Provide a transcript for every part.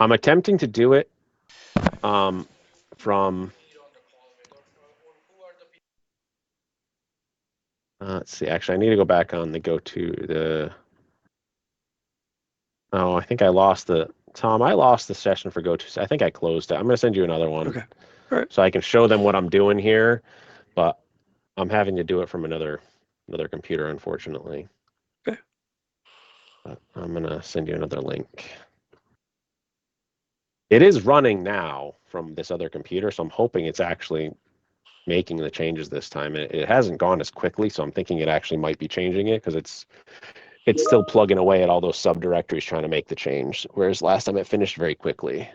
I'm attempting to do it from. Let's see. Actually, I need to go back on the go to the. Oh, I think I lost the Tom. I lost the session for go to. I think I closed it. I'm going to send you another one. Okay. All right. So I can show them what I'm doing here, but I'm having to do it from another computer, unfortunately. Okay. But I'm going to send you another link. It is running now from this other computer, so I'm hoping it's actually making the changes this time. It hasn't gone as quickly, so I'm thinking it actually might be changing it because it's still plugging away at all those subdirectories trying to make the change. Whereas last time it finished very quickly.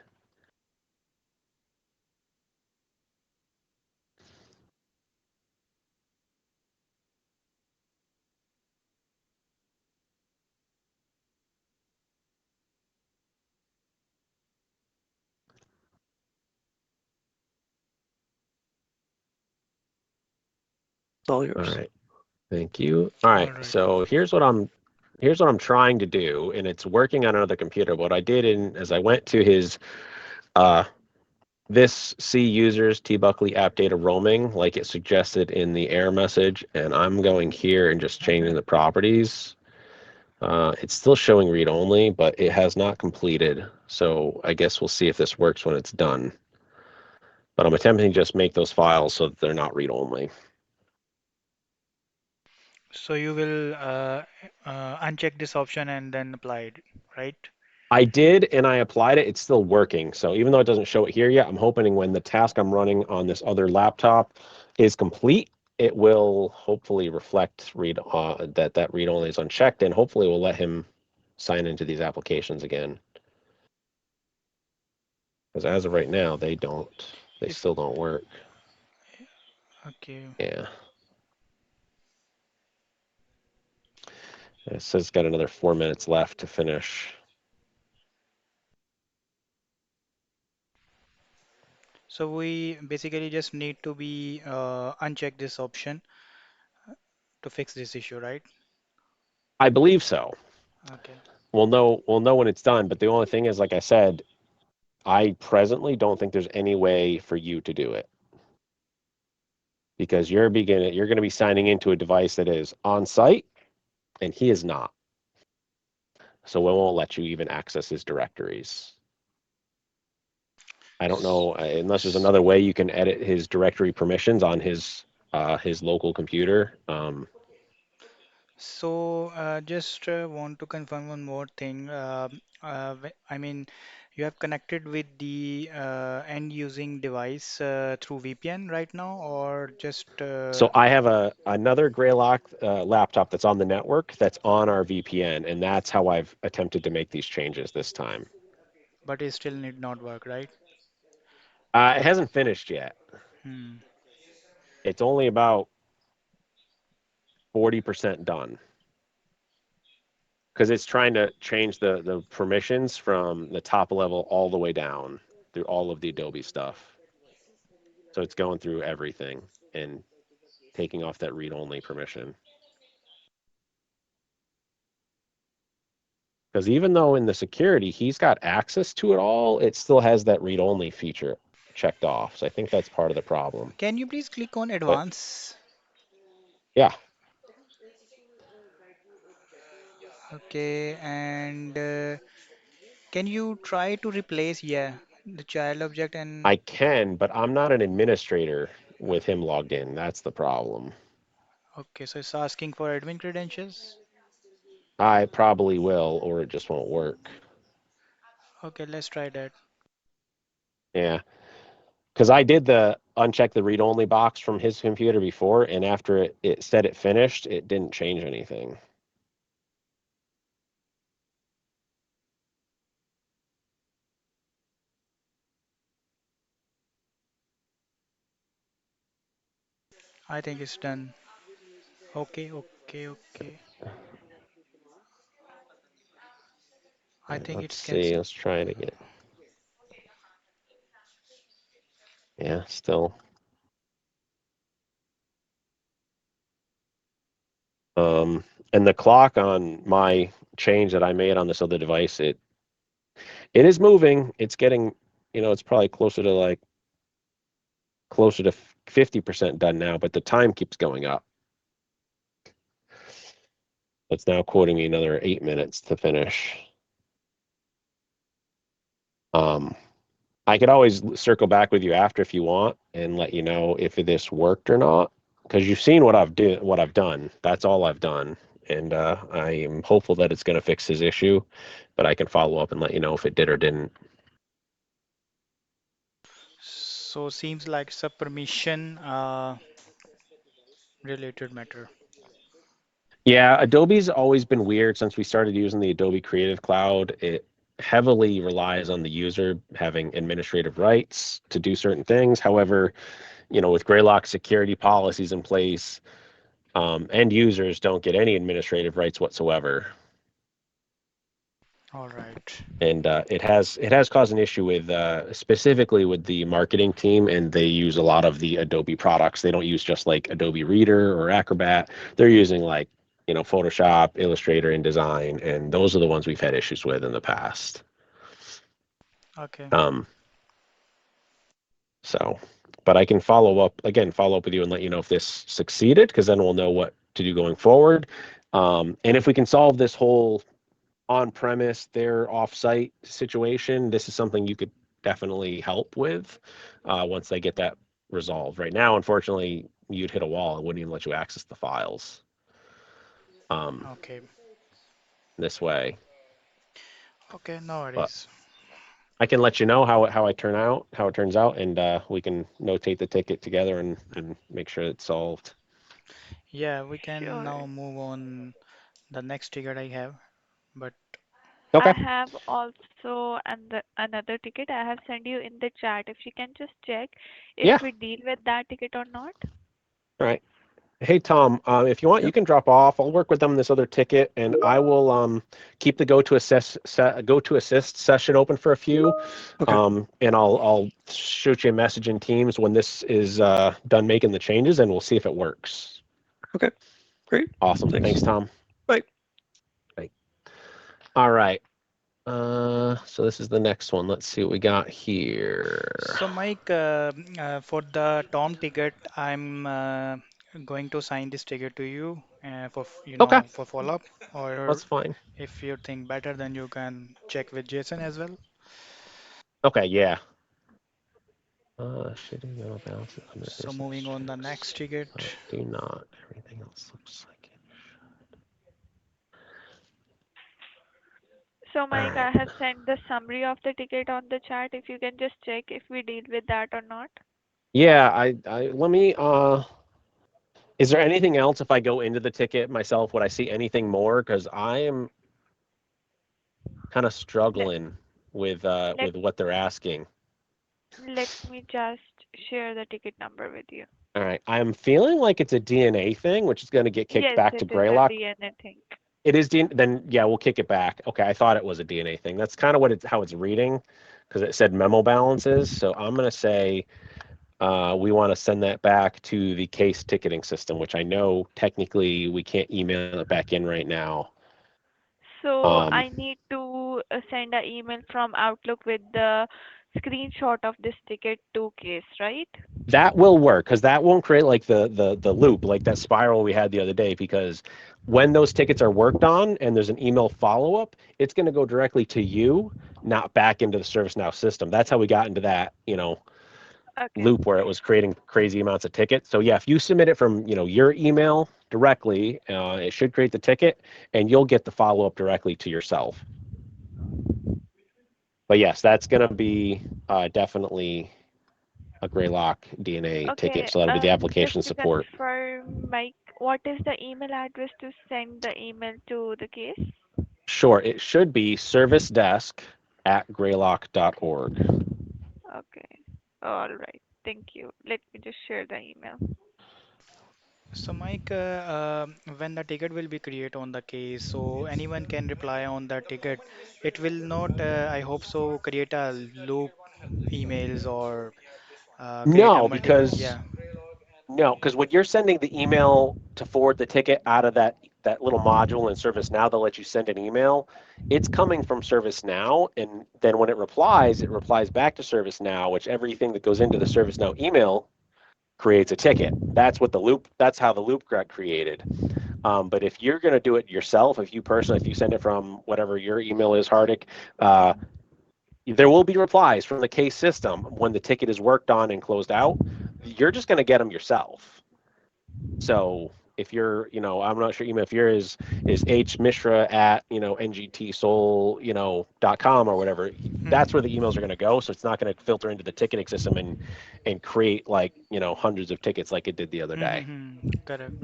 It's all All yours. right. Thank you. All right. All right. So here's what I'm trying to do, and it's working on another computer. What I did is I went to his this C users T Buckley app data roaming, like it suggested in the error message, and I'm going here and just changing the properties. It's still showing read only, but it has not completed. So I guess we'll see if this works when it's done. But I'm attempting to just make those files so that they're not read only. So you will uncheck this option and then apply it, right? I did, and I applied it. It's still working. So even though it doesn't show it here yet, I'm hoping when the task I'm running on this other laptop is complete, it will hopefully reflect that read only is unchecked, and hopefully will let him sign into these applications again. Because as of right now, they If still don't work. okay, Yeah. It says it's got another 4 minutes left to finish. so we basically just need to be uncheck this option to fix this issue, right? I believe so. Okay. We'll know when it's done, but the only thing is, like I said, I presently don't think there's any way for you to do it because you're going to be signing into a device that is on site and he is not. So we won't let you even access his directories. I don't S- know unless there's s- another way you can edit his directory permissions on his local computer. So, just want to confirm one more thing. I mean, you have connected with the end using device through VPN right now, or just So I have another Greylock laptop that's on the network that's on our VPN, and that's how I've attempted to make these changes this time. but it still need not work, right? It hasn't finished yet. Hmm. It's only about 40% done because it's trying to change the permissions from the top level all the way down through all of the Adobe stuff. So it's going through everything and taking off that read-only permission. Because even though in the security he's got access to it all, it still has that read-only feature checked off. So I think that's part of the problem. Can you please click on But advance? yeah, Okay, and can you try to replace, yeah, the child object and I can, but I'm not an administrator with him logged in. That's the problem. okay, so it's asking for admin credentials. I probably will, or it just won't work. Okay, let's try that. Yeah, because I did the uncheck the read-only box from his computer before, and after it said it finished, it didn't change anything. I think it's done. Okay, okay, okay. I think Let's it's can. see. Let's try it again. Yeah, still. And the clock on my change that I made on this other device, It is moving. It's getting, it's probably closer to 50% done now, but the time keeps going up. It's now quoting me another 8 minutes to finish. Um, I could always circle back with you after if you want and let you know if this worked or not, because you've seen what I've done. That's all I've done, and I am hopeful that it's going to fix his issue, but I can follow up and let you know if it did or didn't. So seems like it's a permission related matter. Yeah, Adobe's always been weird since we started using the Adobe Creative Cloud. It heavily relies on the user having administrative rights to do certain things. However, with Greylock security policies in place, end users don't get any administrative rights whatsoever. All right. And it has caused an issue with specifically with the marketing team, and they use a lot of the Adobe products. They don't use just like Adobe Reader or Acrobat. They're using like Photoshop, Illustrator, InDesign, and those are the ones we've had issues with in the past. Okay. Um, so, but I can follow up with you and let you know if this succeeded, because then we'll know what to do going forward. And if we can solve this whole on-premise, their off-site situation, this is something you could definitely help with once they get that resolved. Right now, unfortunately, you'd hit a wall and wouldn't even let you access the files Okay. this way. Okay. No But worries. I can let you know how it turns out, and we can notate the ticket together and make sure it's solved. Yeah, we can Sure. now move on the next ticket I have. But I Okay. have also another ticket I have sent you in the chat. If you can just check if Yeah. we deal with that ticket or not. All right. Hey Tom, if you want, you Yep. can drop off. I'll work with them on this other ticket, and I will keep the go to assist session open for a few, Okay. and I'll shoot you a message in Teams when this is done making the changes, and we'll see if it works. Okay. Great. Awesome. Thanks. Thanks, Tom. Bye. Bye. All right. So this is the next one. Let's see what we got here. so, Mike, for the Tom ticket, I'm going to sign this ticket to you for Okay, for follow-up. Or that's fine. if you think better, then you can check with Jason as well. Okay, yeah. Should email balances under So, business moving on the next trips, ticket. but do not. Everything else looks like it. So, All Mike, right. I have sent the summary of the ticket on the chat. If you can just check if we deal with that or not. Yeah, I let me is there anything else if I go into the ticket myself, would I see anything more? Because I am kind of Let struggling let with what they're asking. let me just share the ticket number with you. All right. I'm feeling like it's a DNA thing, which is going to get kicked Yes, back to it is a Greylock. DNA thing. It is DNA, then yeah, we'll kick it back. Okay, I thought it was a DNA thing. That's kind of how it's reading, because it said memo balances. So I'm going to say we want to send that back to the case ticketing system, which I know technically we can't email it back in right now. So Um, I need to send an email from Outlook with the screenshot of this ticket to case, right? that will work because that won't create like the loop, like that spiral we had the other day. Because when those tickets are worked on and there's an email follow up, it's going to go directly to you, not back into the ServiceNow system. That's how we got into that, Okay. loop where it was creating crazy amounts of tickets. So yeah, if you submit it from your email directly, it should create the ticket, and you'll get the follow up directly to yourself. But yes, that's going to be definitely a Greylock DNA ticket. Okay. So that'll be the Just application to support. confirm, Mike, what is the email address to send the email to the case? Sure, it should be servicedesk@greylock.org. Okay. All right. Thank you. Let me just share the email. So, Mike, when the ticket will be created on the case, so anyone can reply on the ticket. It will not, I hope so, create a loop emails or create a No, multiple. because Yeah. no, because when you're sending the email to forward the ticket out of that that little module in ServiceNow that lets you send an email, it's coming from ServiceNow, and then when it replies back to ServiceNow, which everything that goes into the ServiceNow email creates a ticket. That's how the loop got created. But if you're going to do it yourself, if you send it from whatever your email is, Hardik, there will be replies from the case system when the ticket is worked on and closed out. You're just going to get them yourself. So if you're, I'm not sure email if yours is hmishra at ngtsoul .com or whatever, that's where the emails are going to go. So it's not going to filter into the ticketing system and create like hundreds of tickets like it did the other day. Correct.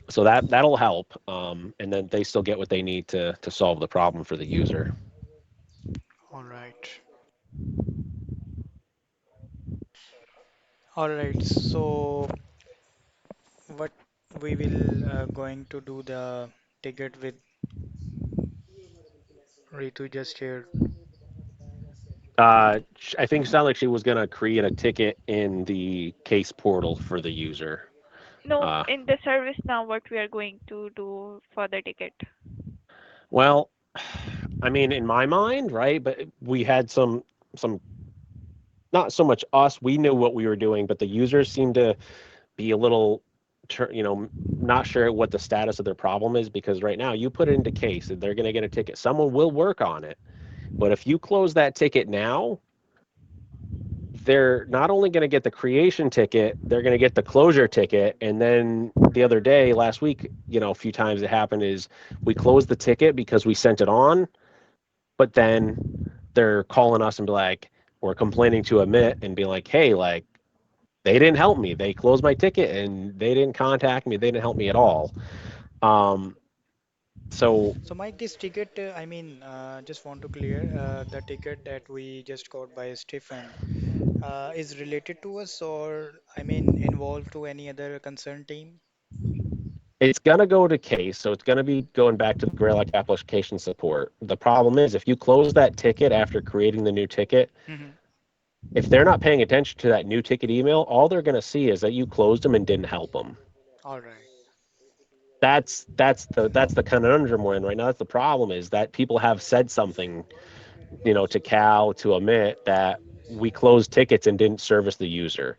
So that'll help, and then they still get what they need to solve the problem for the user. All right. All right. So what we will going to do the ticket with Ritu just shared. I think it sounded like she was going to create a ticket in the case portal for the user. No, Uh, in the service now, what we are going to do for the ticket. well, I mean, in my mind, right? But we had some not so much us. We knew what we were doing, but the users seemed to be a little, not sure what the status of their problem is, because right now you put it into case and they're going to get a ticket. Someone will work on it, but if you close that ticket now, they're not only going to get the creation ticket, they're going to get the closure ticket. And then the other day, last week, a few times it happened is we closed the ticket because we sent it on, but then they're calling us and be like, we're complaining to Amit and be like, hey, like, they didn't help me. They closed my ticket and they didn't contact me. They didn't help me at all. Um, so So Mike, this ticket, just want to clear the ticket that we just got by Stephen is related to us or involved to any other concern team? it's going to go to case. So it's going to be going back to the Greylock application support. The problem is if you close that ticket after creating the new ticket, Hmm. if they're not paying attention to that new ticket email, all they're going to see is that you closed them and didn't help them. All right. That's the conundrum we're in right now. That's the problem, is that people have said something, to Cal, to Amit, that we closed tickets and didn't service the user.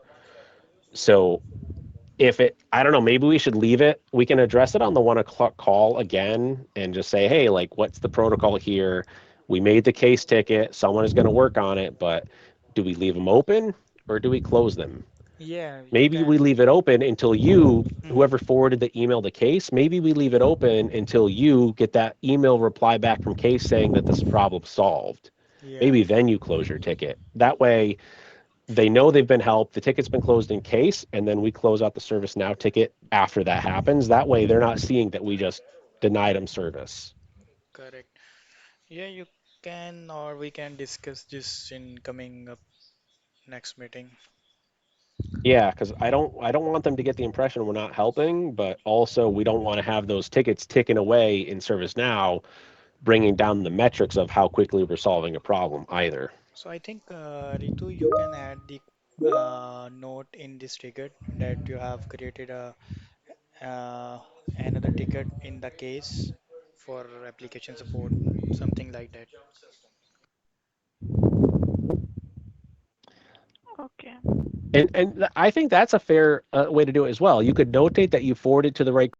So I don't know, maybe we should leave it. We can address it on the 1 o'clock call again and just say, hey, like, what's the protocol here? We made the case ticket. Someone is going to work on it, but do we leave them open or do we close them? Yeah, you Maybe we can. leave it open until Hmm. whoever forwarded the email to case, maybe we leave it open until you get that email reply back from case saying that this problem solved. Yeah, Maybe then you close your ticket. That way they know they've been helped, the ticket's been closed in case, and then we close out the ServiceNow ticket after that happens. That way they're not seeing that we just denied them service. correct. Yeah, you can, or we can discuss this in coming up next meeting. Yeah, because I don't want them to get the impression we're not helping, but also we don't want to have those tickets ticking away in ServiceNow, bringing down the metrics of how quickly we're solving a problem either. So I think, Ritu, you can add the note in this ticket that you have created uh, another ticket in the case for application support, something like that. Okay. And I think that's a fair way to do it as well. You could notate that you forwarded to the right